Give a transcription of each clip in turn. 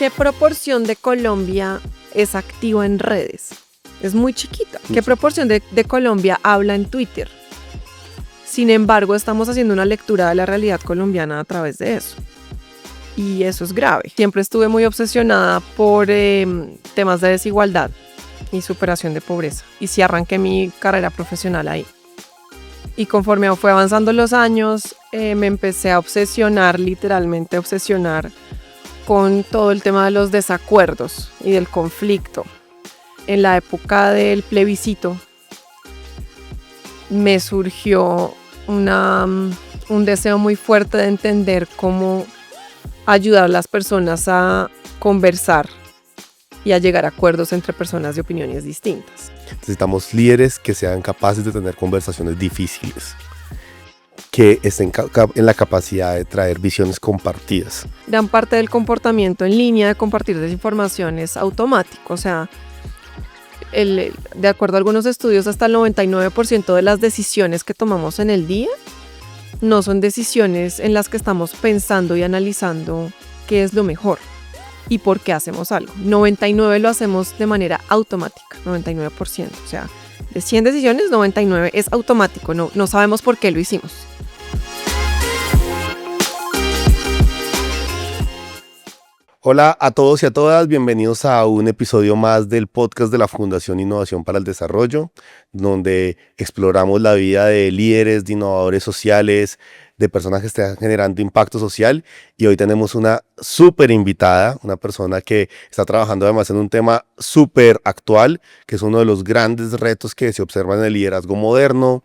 ¿Qué proporción de Colombia es activa en redes? Es muy chiquita. ¿Qué proporción de Colombia habla en Twitter? Sin embargo, estamos haciendo una lectura de la realidad colombiana a través de eso. Y eso es grave. Siempre estuve muy obsesionada por temas de desigualdad y superación de pobreza. Y sí arranqué mi carrera profesional ahí. Y conforme fue avanzando los años, me empecé a obsesionar, literalmente obsesionar, con todo el tema de los desacuerdos y del conflicto. En la época del plebiscito me surgió un deseo muy fuerte de entender cómo ayudar a las personas a conversar y a llegar a acuerdos entre personas de opiniones distintas. Necesitamos líderes que sean capaces de tener conversaciones difíciles, que estén en la capacidad de traer visiones compartidas. Gran parte del comportamiento en línea de compartir desinformación es automático, o sea, de acuerdo a algunos estudios, hasta el 99% de las decisiones que tomamos en el día no son decisiones en las que estamos pensando y analizando qué es lo mejor y por qué hacemos algo. 99% lo hacemos de manera automática, 99%. O sea, de 100 decisiones, 99 es automático, no sabemos por qué lo hicimos. Hola a todos y a todas, bienvenidos a un episodio más del podcast de la Fundación Innovación para el Desarrollo, donde exploramos la vida de líderes, de innovadores sociales, de personas que están generando impacto social. Y hoy tenemos una súper invitada, una persona que está trabajando además en un tema súper actual, que es uno de los grandes retos que se observan en el liderazgo moderno,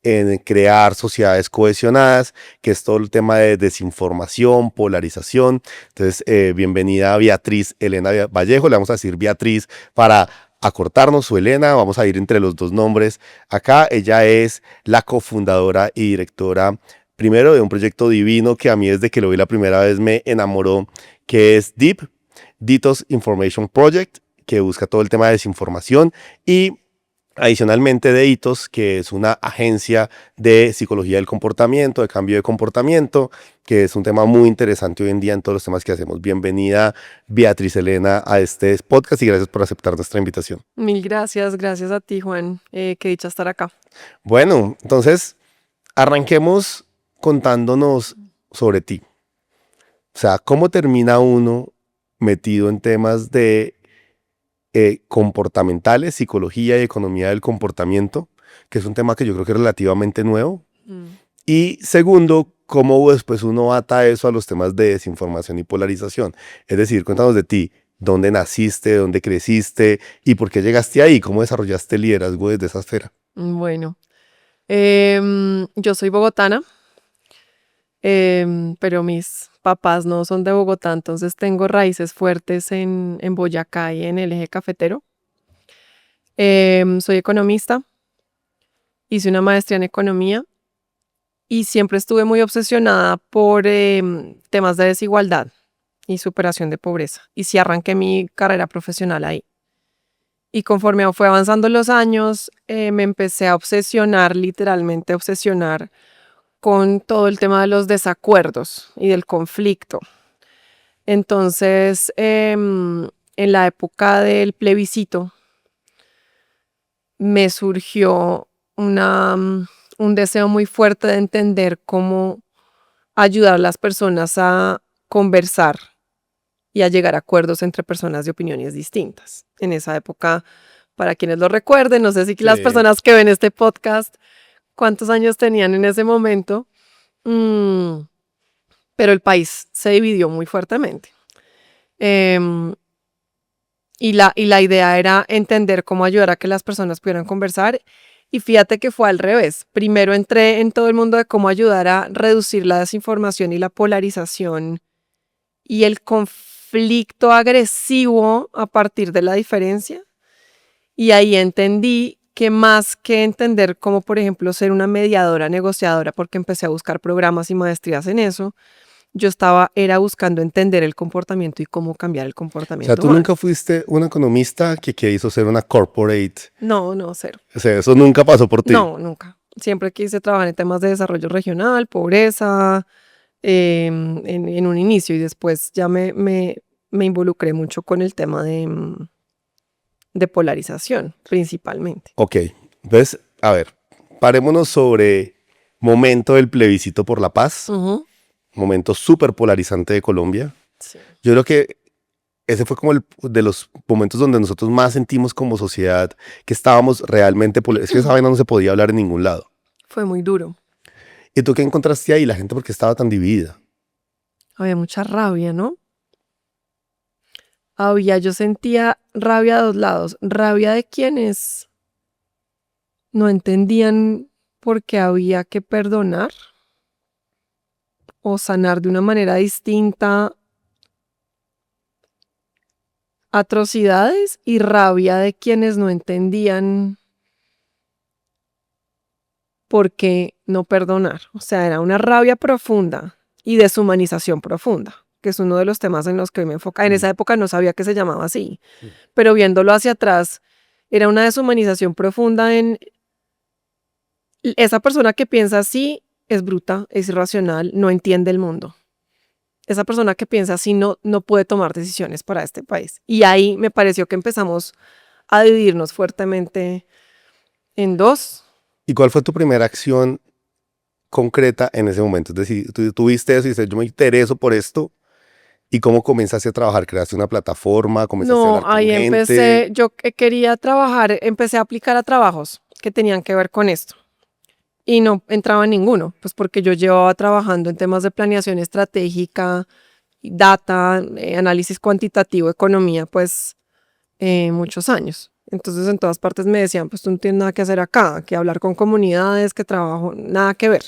en crear sociedades cohesionadas, que es todo el tema de desinformación, polarización. Entonces, bienvenida Beatriz Elena Vallejo, le vamos a decir Beatriz para acortarnos su Elena, vamos a ir entre los dos nombres acá. Ella es la cofundadora y directora, primero, de un proyecto divino que a mí desde que lo vi la primera vez me enamoró, que es DIP, Detox Information Project, que busca todo el tema de desinformación, y adicionalmente de Hitos, que es una agencia de psicología del comportamiento, de cambio de comportamiento, que es un tema muy interesante hoy en día en todos los temas que hacemos. Bienvenida Beatriz Elena a este podcast y gracias por aceptar nuestra invitación. Mil gracias, gracias a ti, Juan. Qué dicha estar acá. Bueno, entonces arranquemos contándonos sobre ti. O sea, ¿cómo termina uno metido en temas de comportamentales, psicología y economía del comportamiento, que es un tema que yo creo que es relativamente nuevo? Y segundo, ¿cómo después uno ata eso a los temas de desinformación y polarización? Es decir, cuéntanos de ti, ¿dónde naciste, dónde creciste y por qué llegaste ahí? ¿Cómo desarrollaste el liderazgo desde esa esfera? Bueno, yo soy bogotana, pero mis papás no son de Bogotá, entonces tengo raíces fuertes en Boyacá y en el eje cafetero. Soy economista, hice una maestría en economía y siempre estuve muy obsesionada por temas de desigualdad y superación de pobreza. Y sí arranqué mi carrera profesional ahí. Y conforme fue avanzando los años, me empecé a obsesionar, literalmente obsesionar, con todo el tema de los desacuerdos y del conflicto. Entonces, en la época del plebiscito, me surgió un deseo muy fuerte de entender cómo ayudar a las personas a conversar y a llegar a acuerdos entre personas de opiniones distintas. En esa época, para quienes lo recuerden, no sé si las personas que ven este podcast, cuántos años tenían en ese momento, pero el país se dividió muy fuertemente. Y la idea era entender cómo ayudar a que las personas pudieran conversar. Y fíjate que fue al revés. Primero entré en todo el mundo de cómo ayudar a reducir la desinformación y la polarización y el conflicto agresivo a partir de la diferencia. Y ahí entendí que más que entender cómo, por ejemplo, ser una mediadora, negociadora, porque empecé a buscar programas y maestrías en eso, yo era buscando entender el comportamiento y cómo cambiar el comportamiento. O sea, ¿tú nunca fuiste una economista que quiso ser una corporate? No, cero. O sea, ¿eso nunca pasó por ti? No, nunca. Siempre quise trabajar en temas de desarrollo regional, pobreza, en un inicio, y después ya me me involucré mucho con el tema de polarización, principalmente. Ok, entonces, a ver, parémonos sobre momento del plebiscito por la paz, momento súper polarizante de Colombia. Sí. Yo creo que ese fue como el de los momentos donde nosotros más sentimos como sociedad que estábamos realmente polarizados. Es que esa vaina no se podía hablar en ningún lado. Fue muy duro. ¿Y tú qué encontraste ahí? La gente porque estaba tan dividida. Había mucha rabia, ¿no? Yo sentía rabia de dos lados. Rabia de quienes no entendían por qué había que perdonar o sanar de una manera distinta atrocidades, y rabia de quienes no entendían por qué no perdonar. O sea, era una rabia profunda y deshumanización profunda, que es uno de los temas en los que me enfocaba. En esa época no sabía que se llamaba así, pero viéndolo hacia atrás, era una deshumanización profunda en esa persona que piensa así, es bruta, es irracional, no entiende el mundo. Esa persona que piensa así no puede tomar decisiones para este país. Y ahí me pareció que empezamos a dividirnos fuertemente en dos. ¿Y cuál fue tu primera acción concreta en ese momento? Es decir, tú tuviste eso y dices, yo me intereso por esto. ¿Y cómo comenzaste a trabajar? ¿Creaste una plataforma? ¿Comenzaste a No, hablar con ahí gente? empecé, yo quería trabajar, empecé a aplicar a trabajos que tenían que ver con esto. Y no entraba en ninguno, pues porque yo llevaba trabajando en temas de planeación estratégica, data, análisis cuantitativo, economía, pues muchos años. Entonces en todas partes me decían, pues tú no tienes nada que hacer acá, que hablar con comunidades, que trabajo, nada que ver.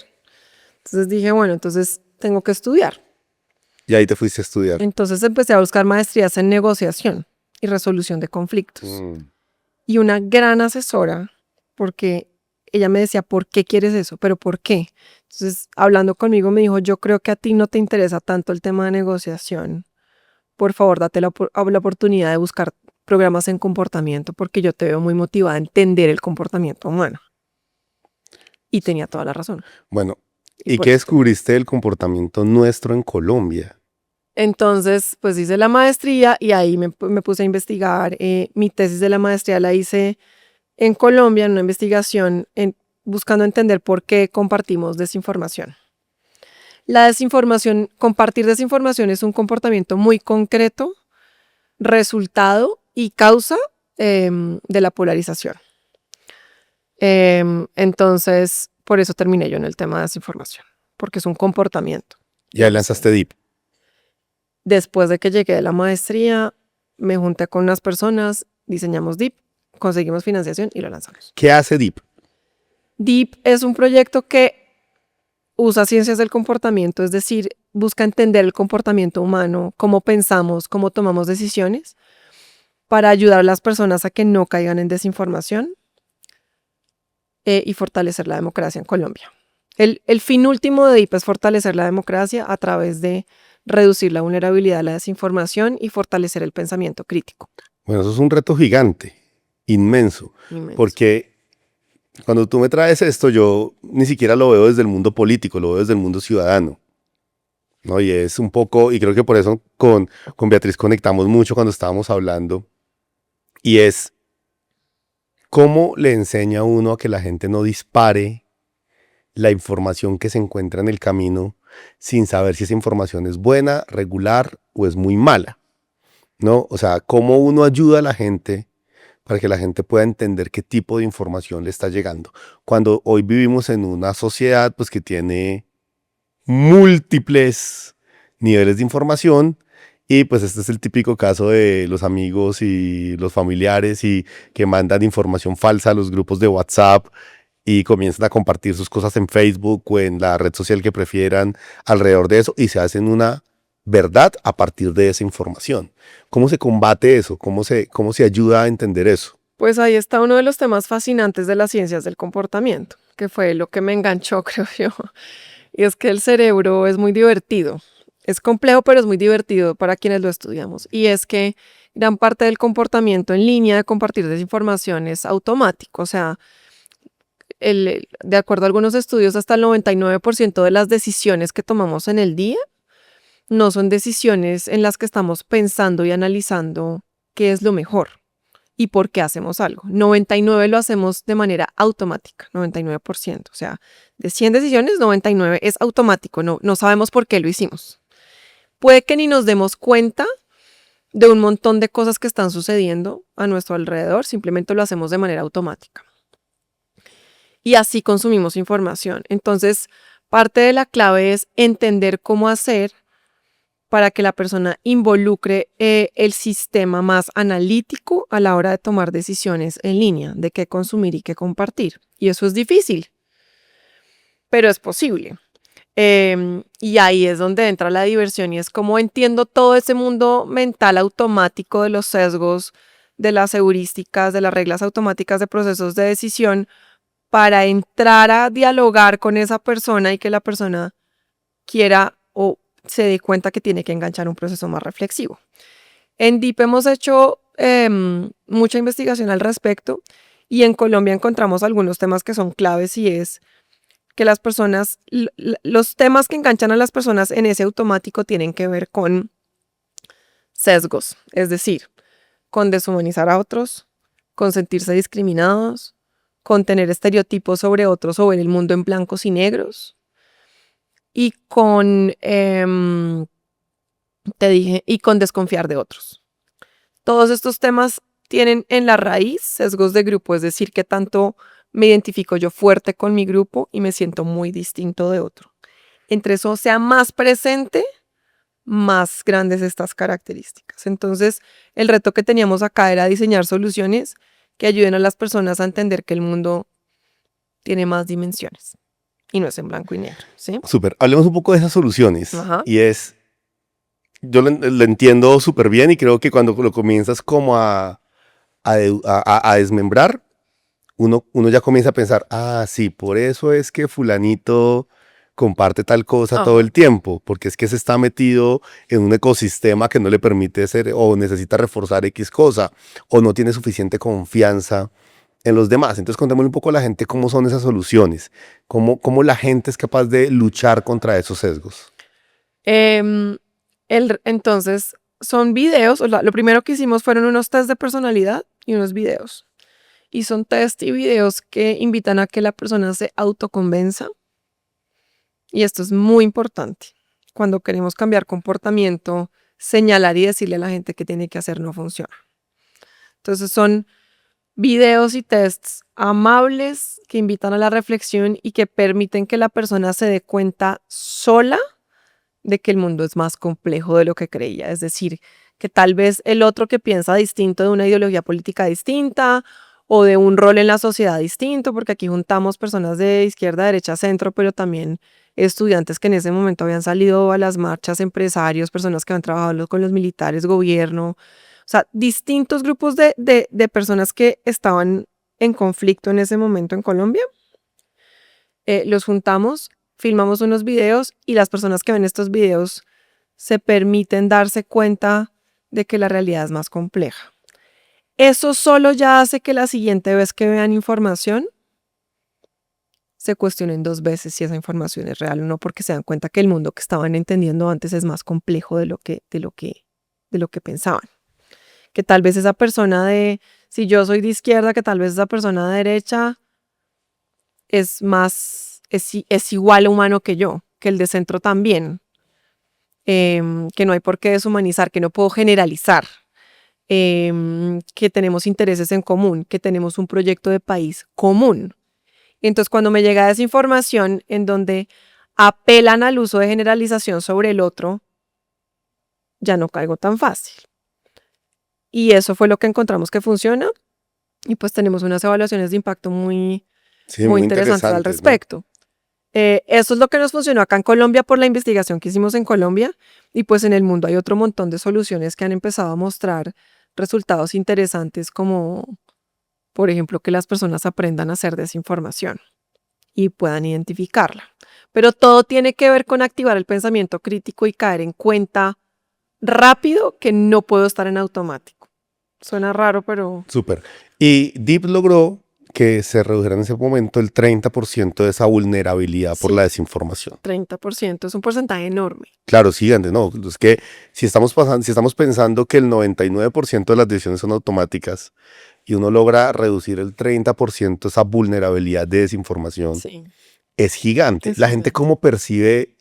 Entonces dije, bueno, entonces tengo que estudiar. Y ahí te fuiste a estudiar. Entonces empecé a buscar maestrías en negociación y resolución de conflictos. Y una gran asesora, porque ella me decía, ¿por qué quieres eso? ¿Pero por qué? Entonces, hablando conmigo, me dijo, yo creo que a ti no te interesa tanto el tema de negociación. Por favor, date la oportunidad de buscar programas en comportamiento, porque yo te veo muy motivada a entender el comportamiento humano. Y tenía toda la razón. Bueno, Y ¿y por qué eso. descubriste del comportamiento nuestro en Colombia? Entonces, pues hice la maestría y ahí me puse a investigar. Mi tesis de la maestría la hice en Colombia, en una investigación buscando entender por qué compartimos desinformación. La desinformación, compartir desinformación es un comportamiento muy concreto, resultado y causa de la polarización. Entonces, por eso terminé yo en el tema de desinformación, porque es un comportamiento. Y ahí lanzaste DIP. Después de que llegué de la maestría, me junté con unas personas, diseñamos DIP, conseguimos financiación y lo lanzamos. ¿Qué hace DIP? DIP es un proyecto que usa ciencias del comportamiento, es decir, busca entender el comportamiento humano, cómo pensamos, cómo tomamos decisiones, para ayudar a las personas a que no caigan en desinformación y fortalecer la democracia en Colombia. El fin último de DIP es fortalecer la democracia a través de reducir la vulnerabilidad a la desinformación y fortalecer el pensamiento crítico. Bueno, eso es un reto gigante, inmenso, porque cuando tú me traes esto, yo ni siquiera lo veo desde el mundo político, lo veo desde el mundo ciudadano, ¿no? Y es un poco, y creo que por eso con Beatriz conectamos mucho cuando estábamos hablando, y es cómo le enseña a uno a que la gente no dispare la información que se encuentra en el camino sin saber si esa información es buena, regular o es muy mala, ¿no? O sea, cómo uno ayuda a la gente para que la gente pueda entender qué tipo de información le está llegando. Cuando hoy vivimos en una sociedad pues que tiene múltiples niveles de información y pues este es el típico caso de los amigos y los familiares y que mandan información falsa a los grupos de WhatsApp y comienzan a compartir sus cosas en Facebook o en la red social que prefieran alrededor de eso y se hacen una verdad a partir de esa información. ¿Cómo se combate eso? ¿Cómo se ayuda a entender eso? Pues ahí está uno de los temas fascinantes de las ciencias del comportamiento, que fue lo que me enganchó, creo yo. Y es que el cerebro es muy divertido. Es complejo, pero es muy divertido para quienes lo estudiamos. Y es que gran parte del comportamiento en línea de compartir desinformación es automático. O sea, de acuerdo a algunos estudios, hasta el 99% de las decisiones que tomamos en el día no son decisiones en las que estamos pensando y analizando qué es lo mejor y por qué hacemos algo. 99 lo hacemos de manera automática, 99%. O sea, de 100 decisiones, 99 es automático, no sabemos por qué lo hicimos. Puede que ni nos demos cuenta de un montón de cosas que están sucediendo a nuestro alrededor, simplemente lo hacemos de manera automática. Y así consumimos información. Entonces, parte de la clave es entender cómo hacer para que la persona involucre el sistema más analítico a la hora de tomar decisiones en línea, de qué consumir y qué compartir. Y eso es difícil, pero es posible. Y ahí es donde entra la diversión y es como entiendo todo ese mundo mental automático de los sesgos, de las heurísticas, de las reglas automáticas de procesos de decisión para entrar a dialogar con esa persona y que la persona quiera o se dé cuenta que tiene que enganchar un proceso más reflexivo. En DIP hemos hecho mucha investigación al respecto y en Colombia encontramos algunos temas que son claves y es que las personas, los temas que enganchan a las personas en ese automático tienen que ver con sesgos, es decir, con deshumanizar a otros, con sentirse discriminados, con tener estereotipos sobre otros o ver el mundo en blancos y negros y con, y con desconfiar de otros. Todos estos temas tienen en la raíz sesgos de grupo, es decir, que tanto me identifico yo fuerte con mi grupo y me siento muy distinto de otro. Entre eso sea más presente, más grandes estas características. Entonces, el reto que teníamos acá era diseñar soluciones que ayuden a las personas a entender que el mundo tiene más dimensiones y no es en blanco y negro, ¿sí? Súper. Hablemos un poco de esas soluciones. Ajá. Y es, yo lo entiendo súper bien y creo que cuando lo comienzas como a desmembrar, uno ya comienza a pensar, ah, sí, por eso es que fulanito comparte tal cosa todo Ajá. el tiempo, porque es que se está metido en un ecosistema que no le permite ser o necesita reforzar X cosa o no tiene suficiente confianza en los demás. Entonces contémosle un poco a la gente cómo son esas soluciones, cómo la gente es capaz de luchar contra esos sesgos. Entonces, son videos, lo primero que hicimos fueron unos test de personalidad y unos videos. Y son test y videos que invitan a que la persona se autoconvenza. Y esto es muy importante. Cuando queremos cambiar comportamiento, señalar y decirle a la gente qué tiene que hacer no funciona. Entonces son videos y tests amables que invitan a la reflexión y que permiten que la persona se dé cuenta sola de que el mundo es más complejo de lo que creía. Es decir, que tal vez el otro que piensa distinto de una ideología política distinta o de un rol en la sociedad distinto, porque aquí juntamos personas de izquierda, derecha, centro, pero también estudiantes que en ese momento habían salido a las marchas, empresarios, personas que han trabajado con los militares, gobierno, o sea, distintos grupos de personas que estaban en conflicto en ese momento en Colombia. Los juntamos, filmamos unos videos y las personas que ven estos videos se permiten darse cuenta de que la realidad es más compleja. Eso solo ya hace que la siguiente vez que vean información se cuestionen 2 veces si esa información es real o no, porque se dan cuenta que el mundo que estaban entendiendo antes es más complejo de lo que pensaban. Que tal vez esa persona si yo soy de izquierda, que tal vez esa persona de derecha es igual humano que yo, que el de centro también, que no hay por qué deshumanizar, que no puedo generalizar. Que tenemos intereses en común, que tenemos un proyecto de país común. Entonces, cuando me llega esa información en donde apelan al uso de generalización sobre el otro, ya no caigo tan fácil. Y eso fue lo que encontramos que funciona. Y pues tenemos unas evaluaciones de impacto muy interesantes al respecto. ¿No? Eso es lo que nos funcionó acá en Colombia por la investigación que hicimos en Colombia. Y pues en el mundo hay otro montón de soluciones que han empezado a mostrar resultados interesantes como, por ejemplo, que las personas aprendan a hacer desinformación y puedan identificarla. Pero todo tiene que ver con activar el pensamiento crítico y caer en cuenta rápido que no puedo estar en automático. Suena raro, pero... Súper. Y Deep logró que se redujera en ese momento el 30% de esa vulnerabilidad por Sí. la desinformación. 30% es un porcentaje enorme. Claro, sí, gigante, no, es que si estamos pensando que el 99% de las decisiones son automáticas y uno logra reducir el 30% esa vulnerabilidad de desinformación, Sí, es gigante. es La gente gigante. cómo percibe,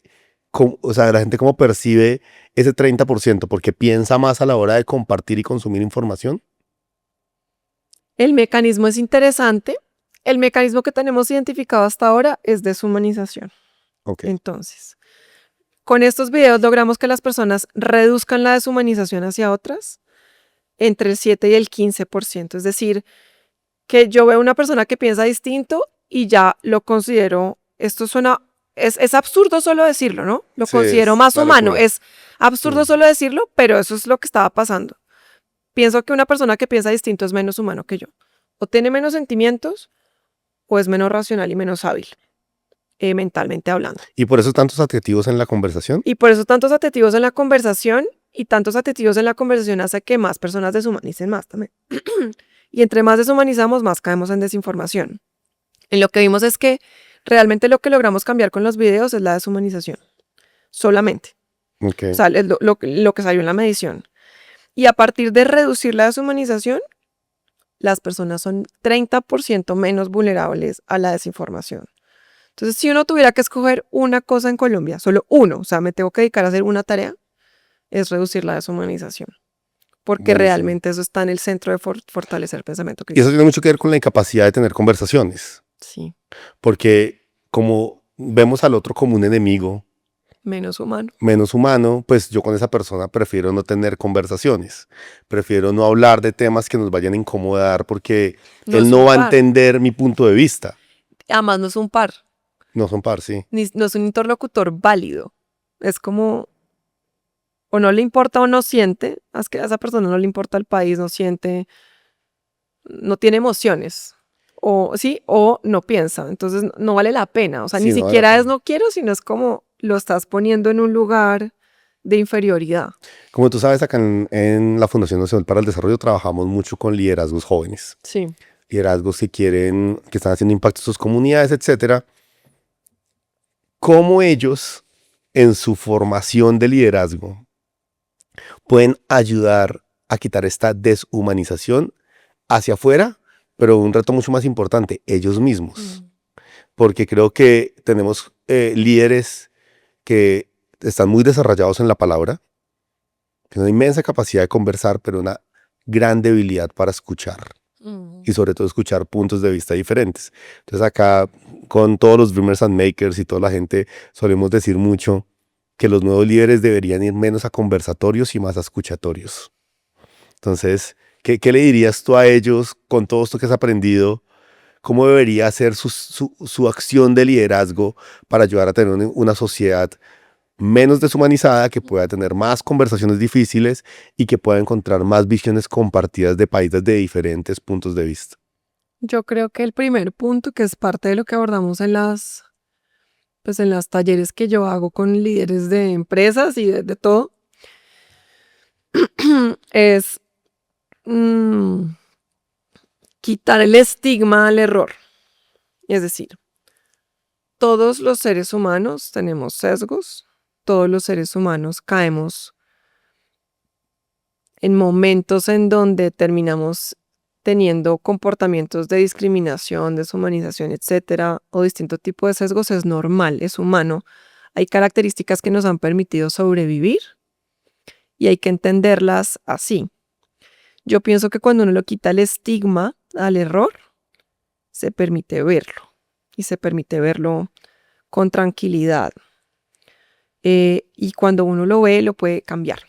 o sea, la gente cómo percibe ese 30% porque piensa más a la hora de compartir y consumir información. El mecanismo es interesante. El mecanismo que tenemos identificado hasta ahora es deshumanización. Ok, Entonces, con estos videos logramos que las personas reduzcan la deshumanización hacia otras entre el 7 y el 15%. Es decir, que yo veo una persona que piensa distinto y ya lo considero, esto suena, es absurdo solo decirlo, ¿no? Lo sí, considero es más una humano. locura. Es absurdo Mm. solo decirlo, pero eso es lo que estaba pasando. Pienso que una persona que piensa distinto es menos humano que yo. O tiene menos sentimientos o es menos racional y menos hábil, mentalmente hablando. Y por eso tantos adjetivos en la conversación. Y por eso tantos adjetivos en la conversación y tantos adjetivos en la conversación hace que más personas deshumanicen más también. Y entre más deshumanizamos, más caemos en desinformación. Y lo que vimos es que realmente lo que logramos cambiar con los videos es la deshumanización. Solamente. Ok. O sea, es lo que salió en la medición. Y a partir de reducir la deshumanización, las personas son 30% menos vulnerables a la desinformación. Entonces, si uno tuviera que escoger una cosa en Colombia, solo uno, o sea, me tengo que dedicar a hacer una tarea, es reducir la deshumanización. Porque Buenísimo. realmente eso está en el centro de fortalecer el pensamiento Y eso crítico. tiene mucho que ver con la incapacidad de tener conversaciones, Sí, porque como vemos al otro como un enemigo menos humano. menos humano, pues yo con esa persona prefiero no tener conversaciones, prefiero no hablar de temas que nos vayan a incomodar porque No él es no un va a par. entender mi punto de vista. Además, no es un par. No son par, sí. No es un interlocutor válido. Es como, o no le importa o no siente, es que a esa persona no le importa el país, no siente, no tiene emociones. O sí, o no piensa. Entonces no vale la pena. O sea, ni Sí, no vale la siquiera es pena. no quiero, sino es como lo estás poniendo en un lugar de inferioridad. Como tú sabes, acá en la Fundación Nacional para el Desarrollo trabajamos mucho con liderazgos jóvenes, Sí. liderazgos que quieren, que están haciendo impacto en sus comunidades, etcétera. Cómo ellos, en su formación de liderazgo, pueden ayudar a quitar esta deshumanización hacia afuera, pero un reto mucho más importante, ellos mismos. Porque creo que tenemos líderes que están muy desarrollados en la palabra, tienen una inmensa capacidad de conversar, pero una gran debilidad para escuchar y sobre todo escuchar puntos de vista diferentes. Entonces acá con todos los Dreamers and Makers y toda la gente solemos decir mucho que los nuevos líderes deberían ir menos a conversatorios y más a escuchatorios. Entonces, ¿qué le dirías tú a ellos con todo esto que has aprendido? ¿Cómo debería ser su acción de liderazgo para ayudar a tener una sociedad menos deshumanizada, que pueda tener más conversaciones difíciles y que pueda encontrar más visiones compartidas de países de diferentes puntos de vista? Yo creo que el primer punto, que es parte de lo que abordamos pues en las talleres que yo hago con líderes de empresas y de todo, es mm, quitar el estigma al error. Es decir, todos los seres humanos tenemos sesgos, todos los seres humanos caemos en momentos en donde terminamos teniendo comportamientos de discriminación, deshumanización, etcétera, o distinto tipo de sesgos, es normal, es humano. Hay características que nos han permitido sobrevivir y hay que entenderlas así. Yo pienso que cuando uno le quita el estigma al error, se permite verlo y se permite verlo con tranquilidad. Y cuando uno lo ve, lo puede cambiar.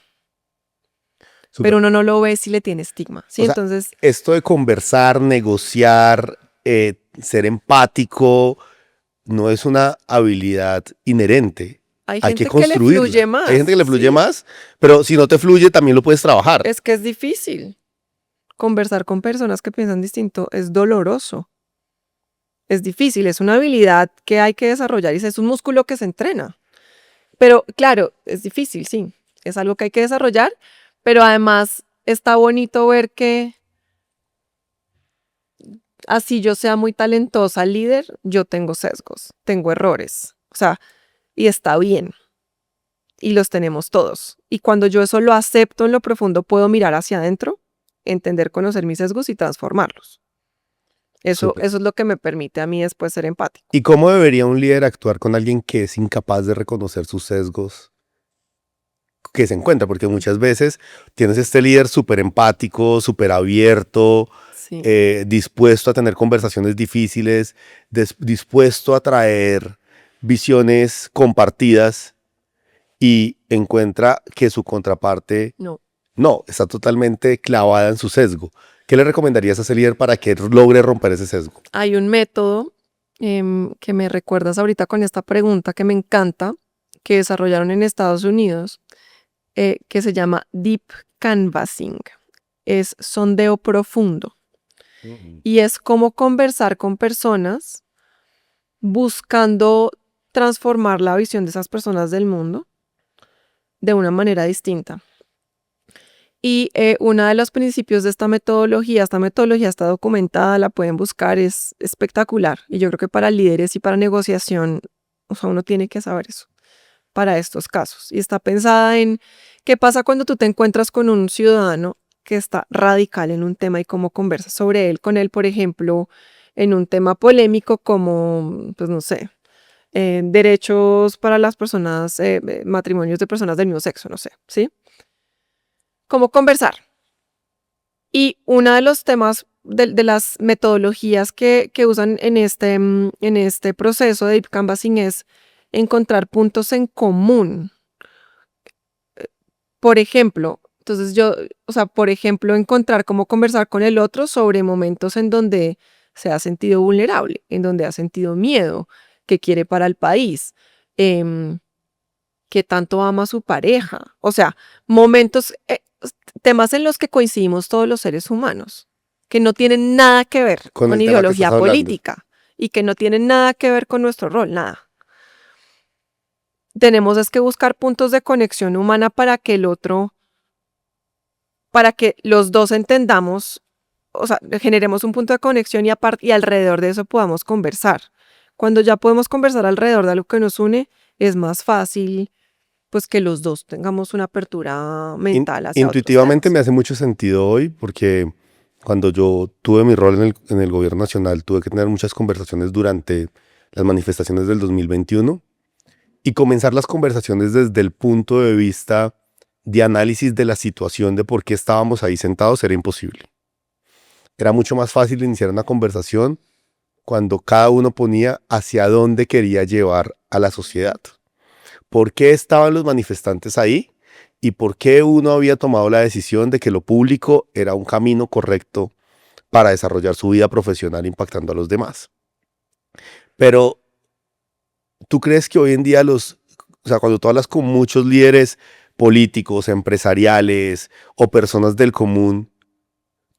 Pero Súper. uno no lo ve si le tiene estigma, ¿sí? O sea, Entonces, esto de conversar, negociar, ser empático, no es una habilidad inherente. hay Hay que gente que le fluye construirla. Hay gente más, que le fluye sí. más, pero si no te fluye, también lo puedes trabajar. Es que es difícil. Conversar con personas que piensan distinto es doloroso. Es difícil, es una habilidad que hay que desarrollar y es un músculo que se entrena. Pero claro, es difícil, sí. Es algo que hay que desarrollar, pero además está bonito ver que así yo sea muy talentosa líder, yo tengo sesgos, tengo errores. O sea, y está bien. Y los tenemos todos. Y cuando yo eso lo acepto en lo profundo, puedo mirar hacia adentro, entender, conocer mis sesgos y transformarlos. Eso Súper. es lo que me permite a mí después ser empático. ¿Y cómo debería un líder actuar con alguien que es incapaz de reconocer sus sesgos que se encuentra? Porque muchas veces tienes este líder súper empático, súper abierto, Sí. dispuesto a tener conversaciones difíciles, dispuesto a traer visiones compartidas y encuentra que su contraparte No. está totalmente clavada en su sesgo. ¿Qué le recomendarías a ese líder para que logre romper ese sesgo? Hay un método que me recuerdas ahorita con esta pregunta que me encanta, que desarrollaron en Estados Unidos, que se llama Deep Canvassing. Es sondeo profundo. Y es como conversar con personas buscando transformar la visión de esas personas del mundo de una manera distinta. Y uno de los principios de esta metodología está documentada, la pueden buscar, es espectacular. Y yo creo que para líderes y para negociación, o sea, uno tiene que saber eso para estos casos. Y está pensada en qué pasa cuando tú te encuentras con un ciudadano que está radical en un tema y cómo conversas sobre él, con él, por ejemplo, en un tema polémico como, pues no sé, derechos para las personas, matrimonios de personas del mismo sexo, no sé, ¿sí? Cómo conversar. Y uno de los temas de las metodologías que usan en este proceso de Deep Canvassing es encontrar puntos en común. Por ejemplo, por ejemplo, encontrar cómo conversar con el otro sobre momentos en donde se ha sentido vulnerable, en donde ha sentido miedo, que quiere para el país, que tanto ama a su pareja. O sea, momentos, temas en los que coincidimos todos los seres humanos, que no tienen nada que ver Con con el tema que ideología estás hablando. política y que no tienen nada que ver con nuestro rol, nada. Tenemos es que buscar puntos de conexión humana para que los dos entendamos, o sea, generemos un punto de conexión y alrededor de eso podamos conversar. Cuando ya podemos conversar alrededor de algo que nos une, es más fácil pues que los dos tengamos una apertura mental hacia otros Intuitivamente me temas. hace mucho sentido hoy porque cuando yo tuve mi rol en el gobierno nacional tuve que tener muchas conversaciones durante las manifestaciones del 2021 y comenzar las conversaciones desde el punto de vista de análisis de la situación de por qué estábamos ahí sentados era imposible. Era mucho más fácil iniciar una conversación cuando cada uno ponía hacia dónde quería llevar a la sociedad. ¿Por qué estaban los manifestantes ahí? ¿Y por qué uno había tomado la decisión de que lo público era un camino correcto para desarrollar su vida profesional impactando a los demás? Pero, ¿tú crees que hoy en día cuando tú hablas con muchos líderes políticos, empresariales o personas del común,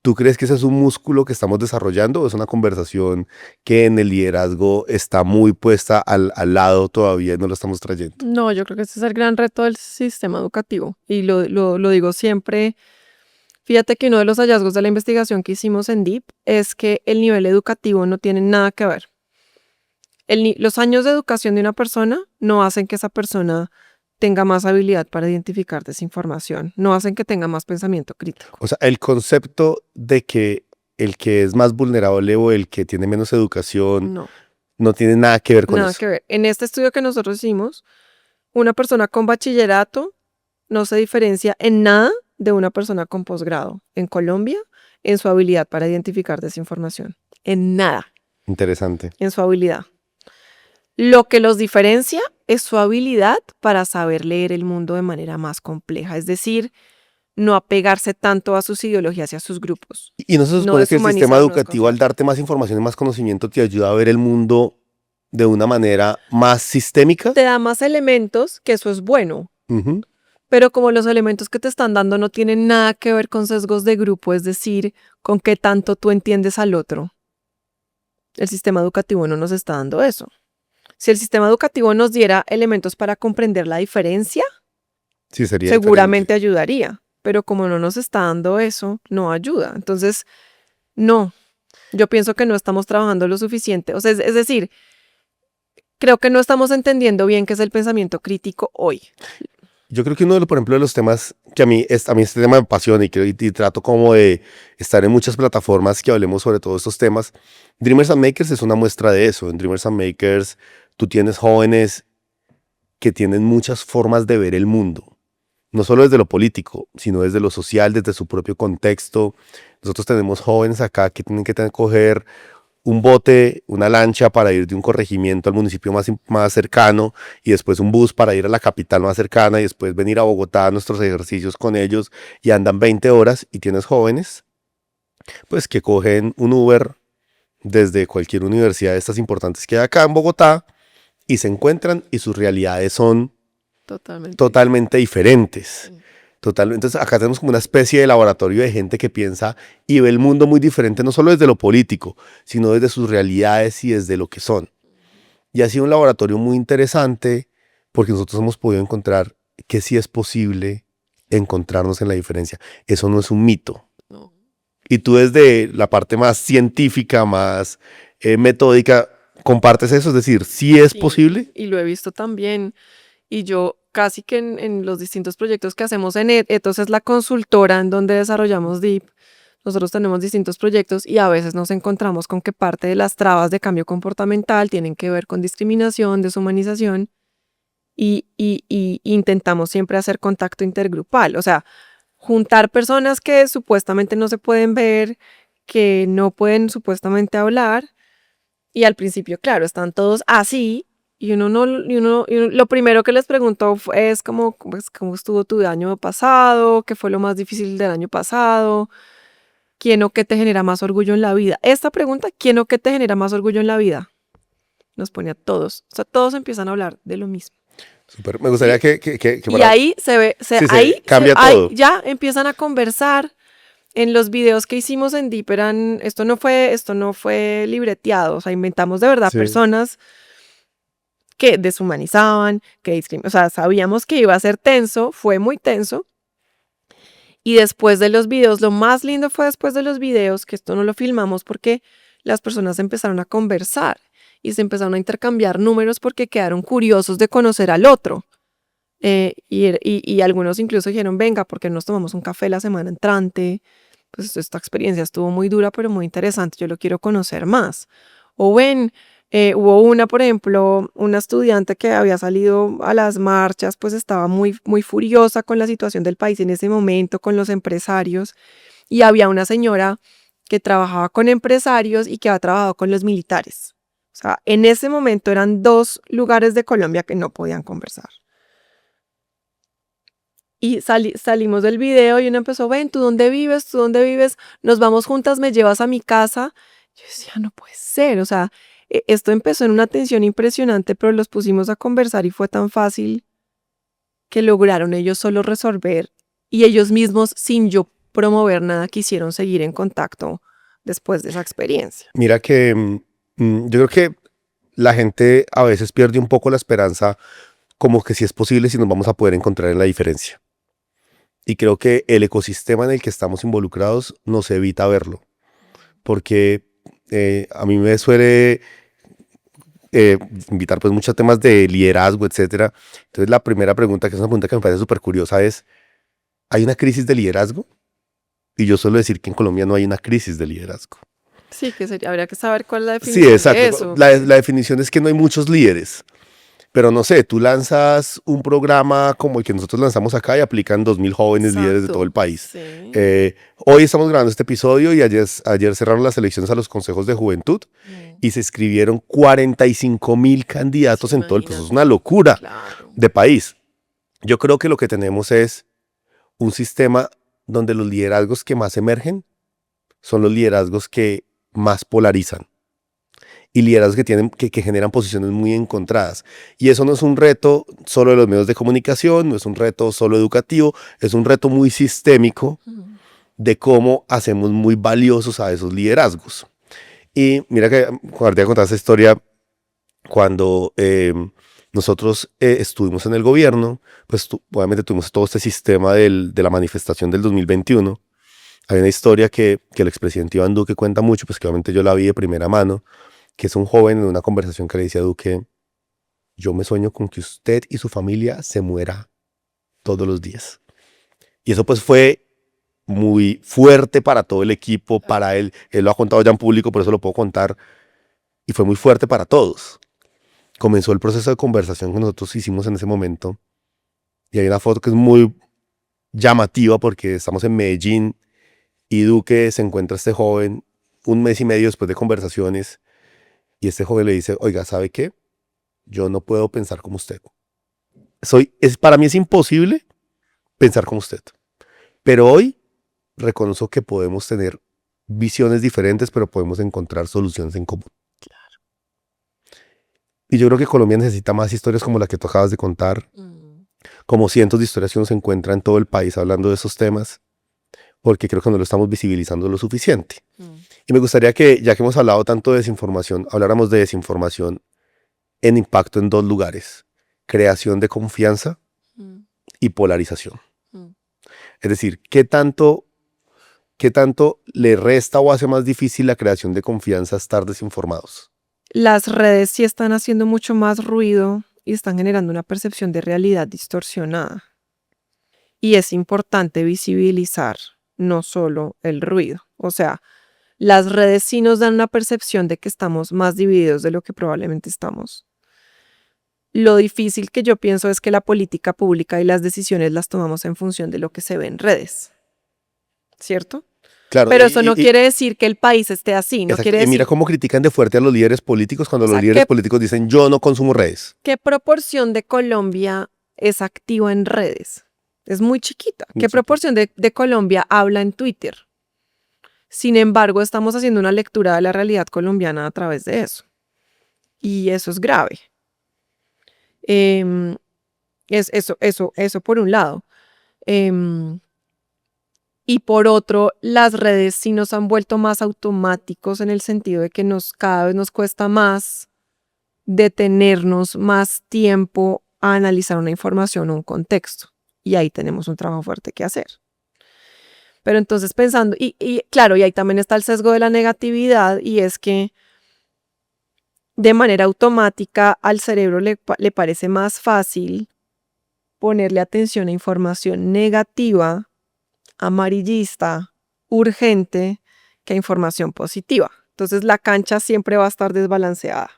¿tú crees que ese es un músculo que estamos desarrollando o es una conversación que en el liderazgo está muy puesta al lado todavía y no lo estamos trayendo? No, yo creo que ese es el gran reto del sistema educativo y lo digo siempre. Fíjate que uno de los hallazgos de la investigación que hicimos en DEEP es que el nivel educativo no tiene nada que ver. Los años de educación de una persona no hacen que esa persona tenga más habilidad para identificar desinformación, no hacen que tenga más pensamiento crítico. O sea, el concepto de que el que es más vulnerable o el que tiene menos educación no tiene nada que ver con Nada eso. que ver. En este estudio que nosotros hicimos, una persona con bachillerato no se diferencia en nada de una persona con posgrado en Colombia en su habilidad para identificar desinformación. En nada. Interesante. En su habilidad. Lo que los diferencia es su habilidad para saber leer el mundo de manera más compleja, es decir, no apegarse tanto a sus ideologías y a sus grupos. Y no se supone que el sistema deshumanizar, no educativo al desconfiar. darte más información y más conocimiento te ayuda a ver el mundo de una manera más sistémica. Te da más elementos, que eso es bueno, Ujú. pero como los elementos que te están dando no tienen nada que ver con sesgos de grupo, es decir, con qué tanto tú entiendes al otro, el sistema educativo no nos está dando eso. Si el sistema educativo nos diera elementos para comprender la diferencia, Sí, sería seguramente diferente. ayudaría, pero como no nos está dando eso, no ayuda. Entonces, no. Yo pienso que no estamos trabajando lo suficiente. O sea, es decir, creo que no estamos entendiendo bien qué es el pensamiento crítico hoy. Yo creo que uno de los, por ejemplo, de los temas que a mí este tema me apasiona y trato como de estar en muchas plataformas que hablemos sobre todos estos temas. Dreamers and Makers es una muestra de eso. En Dreamers and Makers tú tienes jóvenes que tienen muchas formas de ver el mundo. No solo desde lo político, sino desde lo social, desde su propio contexto. Nosotros tenemos jóvenes acá que tienen que coger un bote, una lancha para ir de un corregimiento al municipio más cercano y después un bus para ir a la capital más cercana y después venir a Bogotá a nuestros ejercicios con ellos y andan 20 horas y tienes jóvenes pues que cogen un Uber desde cualquier universidad de estas importantes que hay acá en Bogotá y se encuentran y sus realidades son totalmente diferentes. Entonces acá tenemos como una especie de laboratorio de gente que piensa y ve el mundo muy diferente, no solo desde lo político, sino desde sus realidades y desde lo que son. Y ha sido un laboratorio muy interesante porque nosotros hemos podido encontrar que sí es posible encontrarnos en la diferencia. Eso no es un mito. No. Y tú desde la parte más científica, más metódica, compartes eso, es decir, sí es posible. Y lo he visto también. Y yo casi que en los distintos proyectos que hacemos en Ethos es la consultora en donde desarrollamos Deep. Nosotros tenemos distintos proyectos y a veces nos encontramos con que parte de las trabas de cambio comportamental tienen que ver con discriminación, deshumanización y intentamos siempre hacer contacto intergrupal. O sea, juntar personas que supuestamente no se pueden ver, que no pueden supuestamente hablar y al principio, claro, están todos así. Y uno lo primero que les preguntó es cómo estuvo tu año pasado, qué fue lo más difícil del año pasado, quién o qué te genera más orgullo en la vida. Esta pregunta, ¿quién o qué te genera más orgullo en la vida? Nos pone a todos. O sea, todos empiezan a hablar de lo mismo. Super. Me gustaría que y ahí se ve, cambia todo. Ahí ya empiezan a conversar. En los videos que hicimos en Deep esto no fue libreteado, o sea, inventamos de verdad personas que deshumanizaban, que discriminaban, o sea, sabíamos que iba a ser tenso, fue muy tenso. Y después de los videos, lo más lindo fue después de los videos, que esto no lo filmamos porque las personas empezaron a conversar y se empezaron a intercambiar números porque quedaron curiosos de conocer al otro. Y algunos incluso dijeron, venga, porque nos tomamos un café la semana entrante. Pues esta experiencia estuvo muy dura, pero muy interesante, yo lo quiero conocer más. O ven, hubo una, por ejemplo, una estudiante que había salido a las marchas, pues estaba muy, muy furiosa con la situación del país en ese momento, con los empresarios, y había una señora que trabajaba con empresarios y que había trabajado con los militares. O sea, en ese momento eran dos lugares de Colombia que no podían conversar. Y salimos del video y uno empezó, ven, ¿tú dónde vives? ¿Tú dónde vives? Nos vamos juntas, me llevas a mi casa. Yo decía, no puede ser, o sea, esto empezó en una tensión impresionante, pero los pusimos a conversar y fue tan fácil que lograron ellos solo resolver y ellos mismos, sin yo promover nada, quisieron seguir en contacto después de esa experiencia. Mira que yo creo que la gente a veces pierde un poco la esperanza como que si es posible, si nos vamos a poder encontrar en la diferencia. Y creo que el ecosistema en el que estamos involucrados nos evita verlo. Porque a mí me suele invitar pues muchos temas de liderazgo, etcétera. Entonces la primera pregunta, que es una pregunta que me parece súper curiosa, es, ¿hay una crisis de liderazgo? Y yo suelo decir que en Colombia no hay una crisis de liderazgo. Sí, habría que saber cuál es la definición. Sí, exacto. De eso. La definición es que no hay muchos líderes. Pero no sé, tú lanzas un programa como el que nosotros lanzamos acá y aplican 2.000 jóvenes líderes de todo el país. Sí. Hoy estamos grabando este episodio y ayer cerraron las elecciones a los consejos de juventud y se inscribieron 45.000 candidatos en todo el país. Es una locura de país. Yo creo que lo que tenemos es un sistema donde los liderazgos que más emergen son los liderazgos que más polarizan. Y liderazgos que generan posiciones muy encontradas. Y eso no es un reto solo de los medios de comunicación, no es un reto solo educativo, es un reto muy sistémico de cómo hacemos muy valiosos a esos liderazgos. Y mira que, cuando te voy a contar esa historia, cuando nosotros estuvimos en el gobierno, pues obviamente tuvimos todo este sistema de la manifestación del 2021, Hay una historia que el expresidente Iván Duque cuenta mucho, pues que obviamente yo la vi de primera mano, que es un joven en una conversación que le dice a Duque, yo me sueño con que usted y su familia se muera todos los días. Y eso pues fue muy fuerte para todo el equipo, para él lo ha contado ya en público, por eso lo puedo contar, y fue muy fuerte para todos. Comenzó el proceso de conversación que nosotros hicimos en ese momento, y hay una foto que es muy llamativa porque estamos en Medellín, y Duque se encuentra a este joven un mes y medio después de conversaciones, y este joven le dice, oiga, ¿sabe qué? Yo no puedo pensar como usted. Para mí es imposible pensar como usted. Pero hoy reconozco que podemos tener visiones diferentes, pero podemos encontrar soluciones en común. Claro. Y yo creo que Colombia necesita más historias como la que tú acabas de contar, como cientos de historias que uno se encuentra en todo el país hablando de esos temas, porque creo que no lo estamos visibilizando lo suficiente. Y me gustaría que, ya que hemos hablado tanto de desinformación, habláramos de desinformación en impacto en dos lugares: creación de confianza y polarización. Es decir, ¿qué tanto le resta o hace más difícil la creación de confianza estar desinformados? Las redes sí están haciendo mucho más ruido y están generando una percepción de realidad distorsionada. Y es importante visibilizar no solo el ruido. O sea, las redes sí nos dan una percepción de que estamos más divididos de lo que probablemente estamos. Lo difícil que yo pienso es que la política pública y las decisiones las tomamos en función de lo que se ve en redes. ¿Cierto? Claro, Pero eso no quiere decir que el país esté así, no quiere y decir... mira cómo critican de fuerte a los líderes políticos cuando los líderes políticos dicen yo no consumo redes. ¿Qué proporción de Colombia es activa en redes? Es muy chiquita. ¿Qué proporción de Colombia habla en Twitter? Sin embargo, estamos haciendo una lectura de la realidad colombiana a través de eso. Y eso es grave. Eso por un lado. Y por otro, las redes sí nos han vuelto más automáticos en el sentido de que cada vez nos cuesta más detenernos más tiempo a analizar una información o un contexto. Y ahí tenemos un trabajo fuerte que hacer. Pero entonces pensando, y claro, y ahí también está el sesgo de la negatividad, y es que de manera automática al cerebro le parece más fácil ponerle atención a información negativa, amarillista, urgente, que a información positiva. Entonces la cancha siempre va a estar desbalanceada.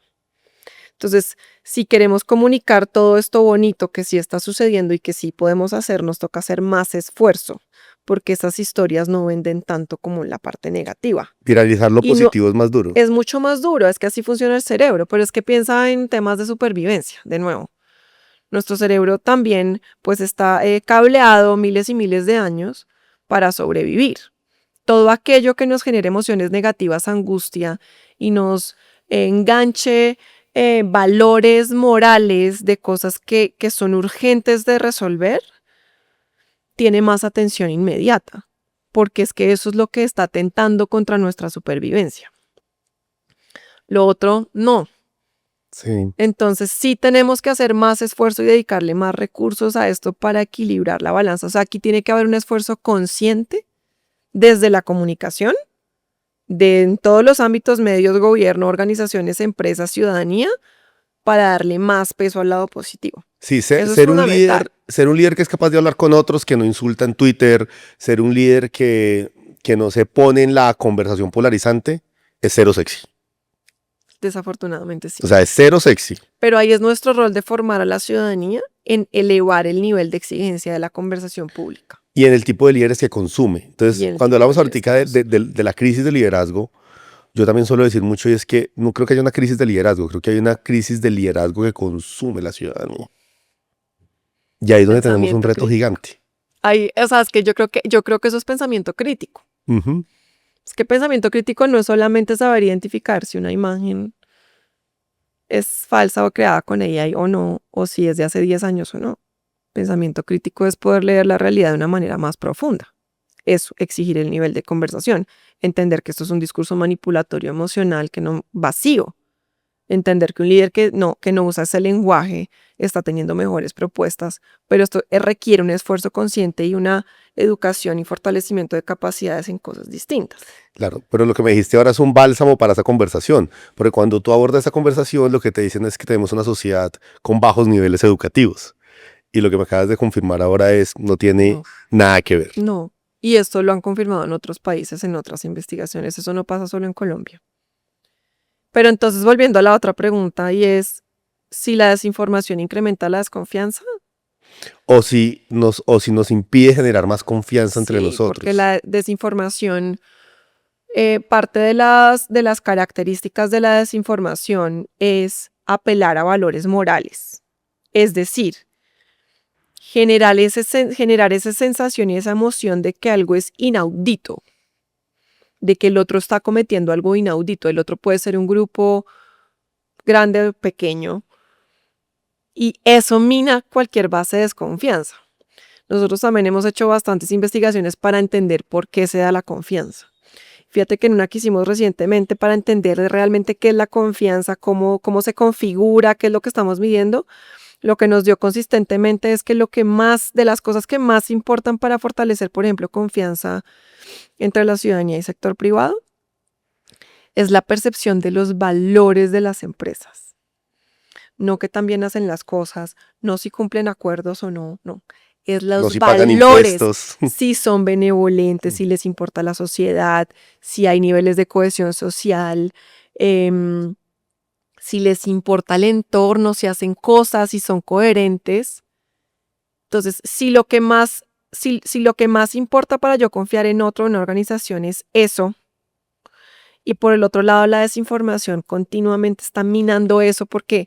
Entonces, si queremos comunicar todo esto bonito que sí está sucediendo y que sí podemos hacer, nos toca hacer más esfuerzo, porque esas historias no venden tanto como la parte negativa. Viralizar lo positivo es más duro. Es mucho más duro, es que así funciona el cerebro, pero es que piensa en temas de supervivencia, de nuevo. Nuestro cerebro también pues está cableado miles y miles de años para sobrevivir. Todo aquello que nos genere emociones negativas, angustia y nos enganche valores morales de cosas que son urgentes de resolver, tiene más atención inmediata, porque es que eso es lo que está atentando contra nuestra supervivencia. Lo otro, no. Sí. Entonces sí tenemos que hacer más esfuerzo y dedicarle más recursos a esto para equilibrar la balanza. O sea, aquí tiene que haber un esfuerzo consciente desde la comunicación, en todos los ámbitos, medios, gobierno, organizaciones, empresas, ciudadanía, para darle más peso al lado positivo. Sí, ser un líder que es capaz de hablar con otros, que no insulta en Twitter, ser un líder que no se pone en la conversación polarizante, es cero sexy. Desafortunadamente sí. O sea, es cero sexy. Pero ahí es nuestro rol de formar a la ciudadanía en elevar el nivel de exigencia de la conversación pública. Y en el tipo de líderes que consume. Entonces, cuando hablamos ahorita de la crisis de liderazgo, yo también suelo decir mucho, y es que no creo que haya una crisis de liderazgo, creo que hay una crisis de liderazgo que consume la ciudadanía. Y ahí es donde tenemos un reto gigante. Ahí, o sea, es que yo creo que eso es pensamiento crítico. Es que pensamiento crítico no es solamente saber identificar si una imagen es falsa o creada con AI o no, o si es de hace 10 años o no. Pensamiento crítico es poder leer la realidad de una manera más profunda. Eso, exigir el nivel de conversación, entender que esto es un discurso manipulatorio emocional que no vacío. Entender que un líder que no usa ese lenguaje está teniendo mejores propuestas, pero esto requiere un esfuerzo consciente y una educación y fortalecimiento de capacidades en cosas distintas. Claro, pero lo que me dijiste ahora es un bálsamo para esa conversación, porque cuando tú abordas esa conversación, lo que te dicen es que tenemos una sociedad con bajos niveles educativos. Y lo que me acabas de confirmar ahora no tiene No. nada que ver. No, y esto lo han confirmado en otros países, en otras investigaciones, eso no pasa solo en Colombia. Pero entonces, volviendo a la otra pregunta, y es si la desinformación incrementa la desconfianza. O si nos impide generar más confianza entre Sí, nosotros. porque la desinformación, parte de las características de la desinformación es apelar a valores morales. Es decir, generar esa sensación y esa emoción de que algo es inaudito, de que el otro está cometiendo algo inaudito. El otro puede ser un grupo grande o pequeño, y eso mina cualquier base de desconfianza. Nosotros también hemos hecho bastantes investigaciones para entender por qué se da la confianza. Fíjate que en una que hicimos recientemente para entender realmente qué es la confianza, cómo se configura, qué es lo que estamos midiendo, lo que nos dio consistentemente es que de las cosas que más importan para fortalecer, por ejemplo, confianza entre la ciudadanía y sector privado, es la percepción de los valores de las empresas. No que también hacen las cosas, no si cumplen acuerdos o no, no. Es los No si pagan valores, impuestos. si son benevolentes, si les importa la sociedad, si hay niveles de cohesión social, si les importa el entorno, si hacen cosas, si son coherentes. Entonces, si lo que más importa para yo confiar en otro, en una organización, es eso, y por el otro lado la desinformación continuamente está minando eso, porque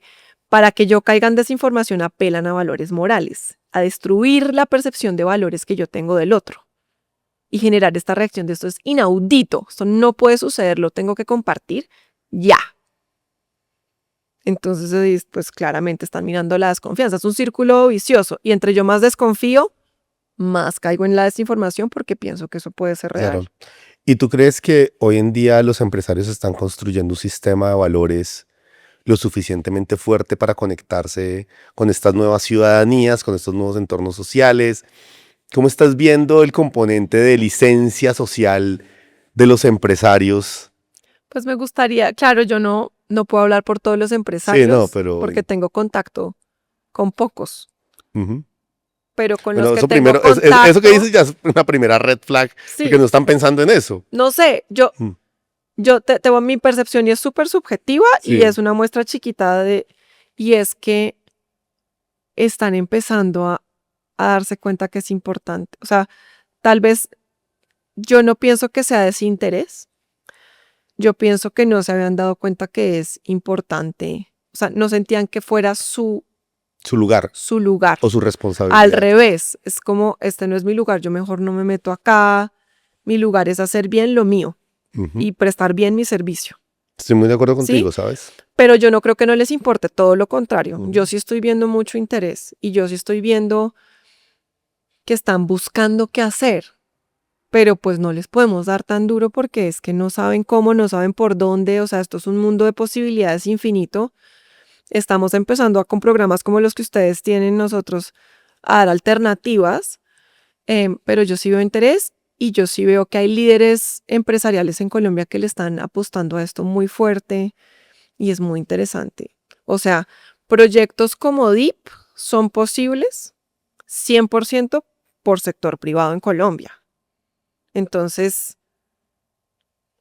para que yo caiga en desinformación apelan a valores morales, a destruir la percepción de valores que yo tengo del otro y generar esta reacción de esto es inaudito, esto no puede suceder, lo tengo que compartir ya. Entonces, pues claramente están minando la desconfianza, es un círculo vicioso, y entre yo más desconfío, más caigo en la desinformación porque pienso que eso puede ser real. Claro. ¿Y tú crees que hoy en día los empresarios están construyendo un sistema de valores lo suficientemente fuerte para conectarse con estas nuevas ciudadanías, con estos nuevos entornos sociales? ¿Cómo estás viendo el componente de licencia social de los empresarios? Pues me gustaría, claro, yo no puedo hablar por todos los empresarios, Sí, no, pero porque tengo contacto con pocos, ujú. pero con Bueno, los que eso tengo primero, contacto, eso que dices ya es una primera red flag, sí, porque no están pensando en eso. no sé, Mm, yo tengo mi percepción y es súper subjetiva y Sí, es una muestra chiquita y es que están empezando a darse cuenta que es importante. O sea, tal vez yo no pienso que sea desinterés, yo pienso que no se habían dado cuenta que es importante. O sea, no sentían que fuera su su lugar lugar. o su Al responsabilidad. revés, es como, este no es mi lugar, yo mejor no me meto acá, mi lugar es hacer bien lo mío Ujú. y prestar bien mi servicio. Estoy muy de acuerdo ¿Sí? contigo, ¿sabes? Pero yo no creo que no les importe, todo lo contrario. Ujú. Yo sí estoy viendo mucho interés y yo sí estoy viendo que están buscando qué hacer, pero pues no les podemos dar tan duro porque es que no saben cómo, no saben por dónde, o sea, esto es un mundo de posibilidades infinito. Estamos empezando con programas como los que ustedes tienen nosotros a dar alternativas, pero yo sí veo interés y yo sí veo que hay líderes empresariales en Colombia que le están apostando a esto muy fuerte y es muy interesante. O sea, proyectos como DEEP son posibles 100% por sector privado en Colombia. Entonces,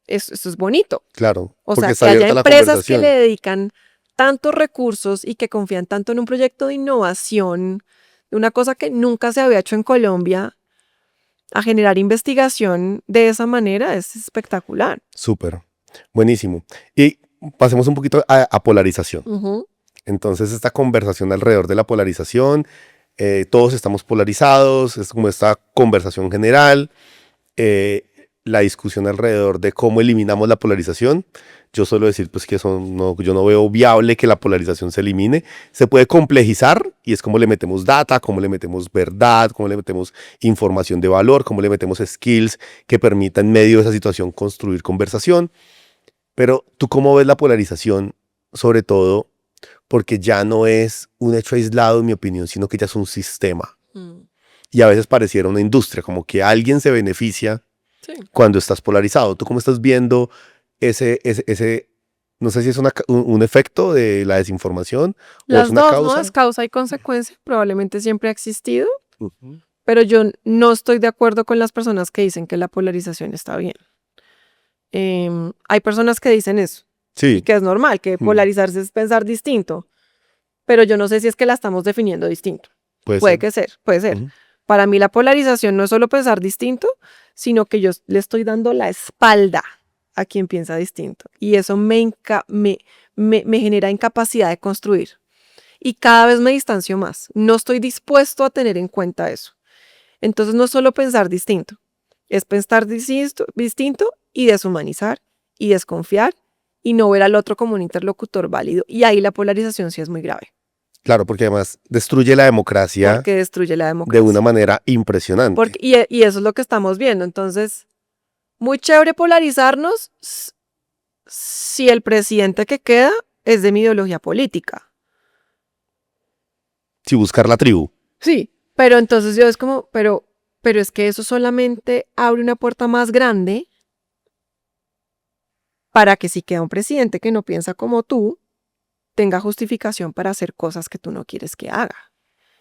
eso es bonito. Claro, O porque sea, está que haya abierta la empresas que conversación. le dedican tantos recursos y que confían tanto en un proyecto de innovación, de una cosa que nunca se había hecho en Colombia, a generar investigación de esa manera es espectacular. Súper, buenísimo. Y pasemos un poquito a polarización. Ujú. Entonces, esta conversación alrededor de la polarización, todos estamos polarizados, es como esta conversación general, la discusión alrededor de cómo eliminamos la polarización. Yo suelo decir pues que yo no veo viable que la polarización se elimine. Se puede complejizar y es como le metemos data, cómo le metemos verdad, cómo le metemos información de valor, cómo le metemos skills que permitan en medio de esa situación construir conversación. Pero ¿tú cómo ves la polarización sobre todo porque ya no es un hecho aislado, en mi opinión, sino que ya es un sistema. Y a veces pareciera una industria, como que alguien se beneficia cuando estás polarizado. ¿Tú cómo estás viendo ese no sé si es un efecto de la desinformación o es Las una dos, ¿no? causa? Es causa y consecuencia, probablemente siempre ha existido, Ujú. pero yo no estoy de acuerdo con las personas que dicen que la polarización está bien. Hay personas que dicen eso, y Sí, que es normal, que polarizarse es pensar distinto, pero yo no sé si es que la estamos definiendo distinto. puede Puede ser. que ser, puede ser. Ujú. Para mí la polarización no es solo pensar distinto, sino que yo le estoy dando la espalda a quien piensa distinto. Y eso me genera incapacidad de construir. Y cada vez me distancio más. No estoy dispuesto a tener en cuenta eso. Entonces no es solo pensar distinto, es pensar distinto y deshumanizar y desconfiar y no ver al otro como un interlocutor válido. Y ahí la polarización sí es muy grave, Claro, porque además destruye la democracia porque destruye la de una democracia. manera impresionante. Y eso es lo que estamos viendo. Entonces, muy chévere polarizarnos si el presidente que queda es de mi ideología política. Si buscar la tribu. Sí, pero entonces yo es como, pero es que eso solamente abre una puerta más grande para que si queda un presidente que no piensa como tú, tenga justificación para hacer cosas que tú no quieres que haga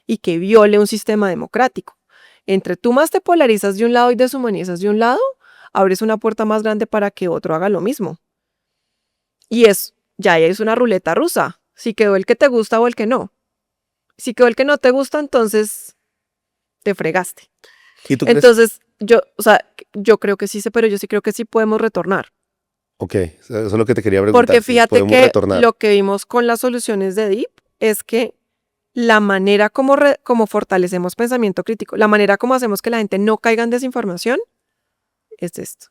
y que viole un sistema democrático. Entre tú más te polarizas de un lado y deshumanizas de un lado, abres una puerta más grande para que otro haga lo mismo. Y ya es una ruleta rusa. Si quedó el que te gusta o el que no. Si quedó el que no te gusta, entonces te fregaste. ¿Y tú crees? Entonces, yo creo que sí, pero yo sí creo que sí podemos retornar. Ok, eso es lo que te quería preguntar. Porque Si fíjate podemos que retornar. lo que vimos con las soluciones de DEEP es que la manera como fortalecemos pensamiento crítico, la manera como hacemos que la gente no caiga en desinformación, es esto.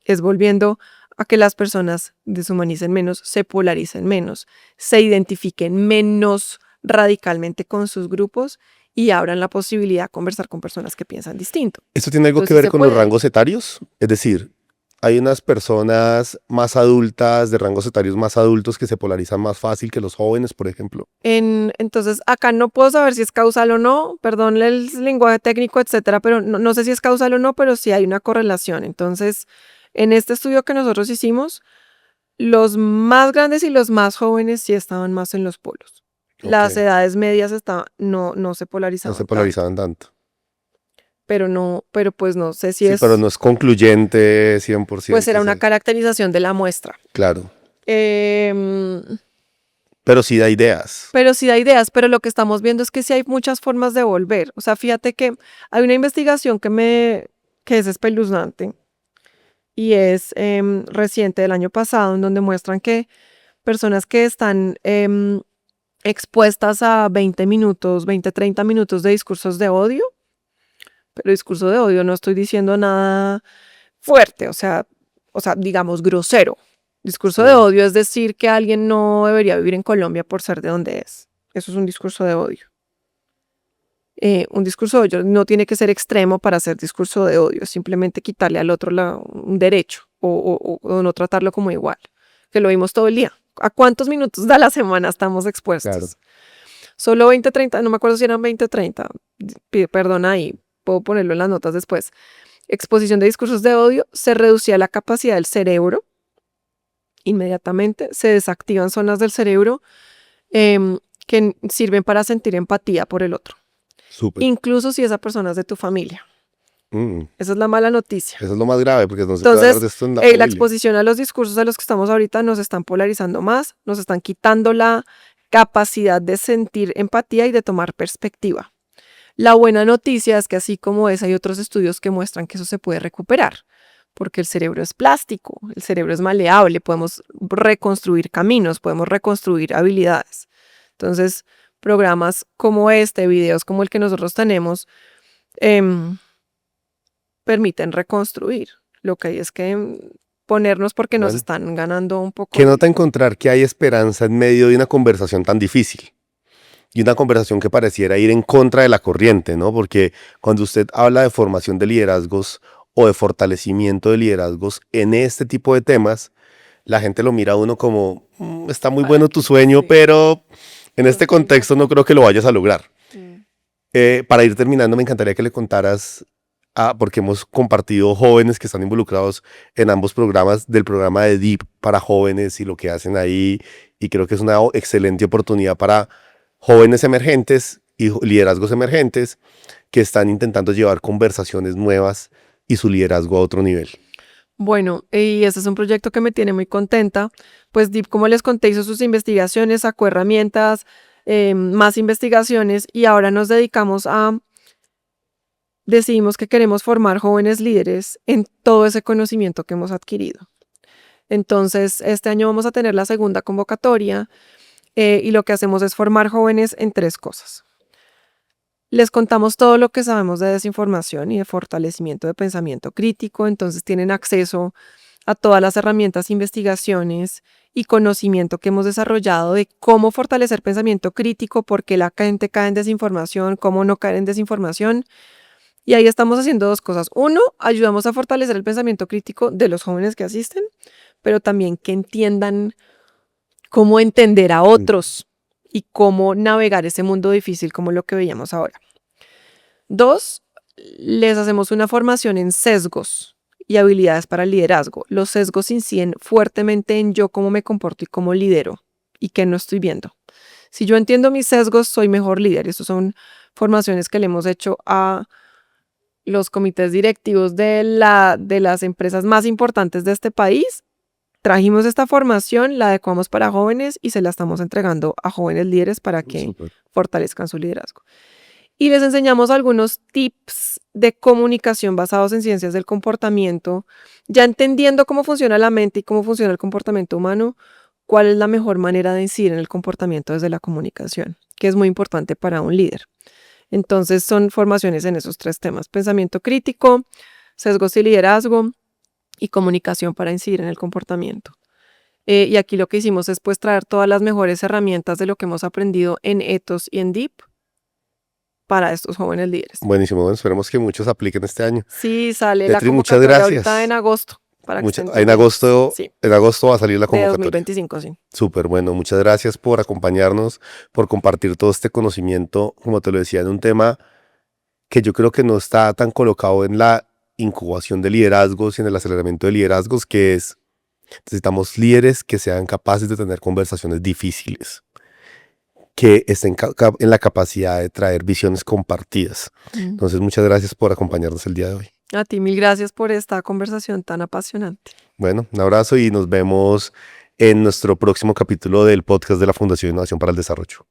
Es volviendo a que las personas deshumanicen menos, se polaricen menos, se identifiquen menos radicalmente con sus grupos y abran la posibilidad de conversar con personas que piensan distinto. ¿Esto tiene algo que Entonces sí ver se con los puede. rangos etarios? Es decir, hay unas personas más adultas, de rangos etarios más adultos, que se polarizan más fácil que los jóvenes, por ejemplo. Entonces, acá no puedo saber si es causal o no, perdón el lenguaje técnico, etcétera, pero no sé si es causal o no, pero sí hay una correlación. Entonces, en este estudio que nosotros hicimos, los más grandes y los más jóvenes sí estaban más en los polos. Ok, Las edades medias no se no se polarizaban tanto, polarizaban tanto. pero pues no sé si Sí, pero es, no es concluyente pues 100%. era una Sí, caracterización de la muestra. claro, Em, pero sí da ideas. Pero sí da ideas, pero lo que estamos viendo es que sí hay muchas formas de volver. O sea, fíjate que hay una investigación que es espeluznante y es reciente del año pasado, en donde muestran que personas que están expuestas a 20 minutos, 20, 30 minutos de discursos de odio, pero discurso de odio no estoy diciendo nada fuerte, o sea, digamos grosero. Discurso de Sí, odio es decir que alguien no debería vivir en Colombia por ser de donde es. Eso es un discurso de odio. Un discurso de odio no tiene que ser extremo para hacer discurso de odio, es simplemente quitarle al otro un derecho o no tratarlo como igual, que lo vimos todo el día. ¿A cuántos minutos de la semana estamos claro. expuestos? Solo 20, 30, no me acuerdo si eran 20 o 30, perdona ahí, puedo ponerlo en las notas después. Exposición de discursos de odio, se reducía la capacidad del cerebro, inmediatamente se desactivan zonas del cerebro que sirven para sentir empatía por el otro. Súper. Incluso si esa persona es de tu familia. Mm, Esa es la mala noticia. Eso es lo más grave, porque no se puede hablar Entonces, de esto en la la familia. exposición a los discursos a los que estamos ahorita nos están polarizando más, nos están quitando la capacidad de sentir empatía y de tomar perspectiva. La buena noticia es que así como es, hay otros estudios que muestran que eso se puede recuperar, porque el cerebro es plástico, el cerebro es maleable, podemos reconstruir caminos, podemos reconstruir habilidades. Entonces, programas como este, videos como el que nosotros tenemos, permiten reconstruir. Lo que hay es que ponernos porque nos Bueno, están ganando un poco ¿qué nota encontrar que hay esperanza en medio de una conversación tan difícil? Y una conversación que pareciera ir en contra de la corriente, ¿no? Porque cuando usted habla de formación de liderazgos o de fortalecimiento de liderazgos en este tipo de temas, la gente lo mira a uno como, está muy Para bueno tu sueño, sí. pero en Pero este sí. contexto no creo que lo vayas a lograr. Mm. Para ir terminando, me encantaría que le contaras, porque hemos compartido jóvenes que están involucrados en ambos programas, del programa de Deep para jóvenes y lo que hacen ahí, y creo que es una excelente oportunidad para jóvenes emergentes y liderazgos emergentes que están intentando llevar conversaciones nuevas y su liderazgo a otro nivel. Bueno, y este es un proyecto que me tiene muy contenta. Pues Deep, como les conté, hizo sus investigaciones, sacó herramientas, más investigaciones y ahora nos dedicamos decidimos que queremos formar jóvenes líderes en todo ese conocimiento que hemos adquirido. Entonces, este año vamos a tener la segunda convocatoria y lo que hacemos es formar jóvenes en 3 cosas. Les contamos todo lo que sabemos de desinformación y de fortalecimiento de pensamiento crítico, entonces tienen acceso a todas las herramientas, investigaciones y conocimiento que hemos desarrollado de cómo fortalecer pensamiento crítico, por qué la gente cae en desinformación, cómo no caer en desinformación. Y ahí estamos haciendo 2 cosas. Uno, ayudamos a fortalecer el pensamiento crítico de los jóvenes que asisten, pero también que entiendan cómo entender a otros y cómo navegar ese mundo difícil como lo que veíamos ahora. 2, les hacemos una formación en sesgos y habilidades para el liderazgo. Los sesgos inciden fuertemente en yo cómo me comporto y cómo lidero y qué no estoy viendo. Si yo entiendo mis sesgos, soy mejor líder. Estas son formaciones que le hemos hecho a los comités directivos de las empresas más importantes de este país. Trajimos esta formación, la adecuamos para jóvenes y se la estamos entregando a jóvenes líderes para que Súper. fortalezcan su liderazgo. Y les enseñamos algunos tips de comunicación basados en ciencias del comportamiento, ya entendiendo cómo funciona la mente y cómo funciona el comportamiento humano, cuál es la mejor manera de incidir en el comportamiento desde la comunicación, que es muy importante para un líder. Entonces son formaciones en esos 3 temas: pensamiento crítico, sesgos y liderazgo y comunicación para incidir en el comportamiento. Y aquí lo que hicimos es pues traer todas las mejores herramientas de lo que hemos aprendido en Ethos y en Deep para estos jóvenes líderes. Buenísimo, bueno, esperemos que muchos apliquen este año. Sí, sale la Beatriz, muchas convocatoria ahorita en gracias. agosto, para que estén En pendientes. Sí, agosto va a salir la de convocatoria. 2025, sí. Súper bueno, muchas gracias por acompañarnos, por compartir todo este conocimiento, como te lo decía, en un tema que yo creo que no está tan colocado en la incubación de liderazgos y en el aceleramiento de liderazgos, que es, necesitamos líderes que sean capaces de tener conversaciones difíciles, que estén en la capacidad de traer visiones compartidas. Entonces, muchas gracias por acompañarnos el día de hoy. A ti 1000 gracias por esta conversación tan apasionante. Bueno, un abrazo y nos vemos en nuestro próximo capítulo del podcast de la Fundación Innovación para el Desarrollo.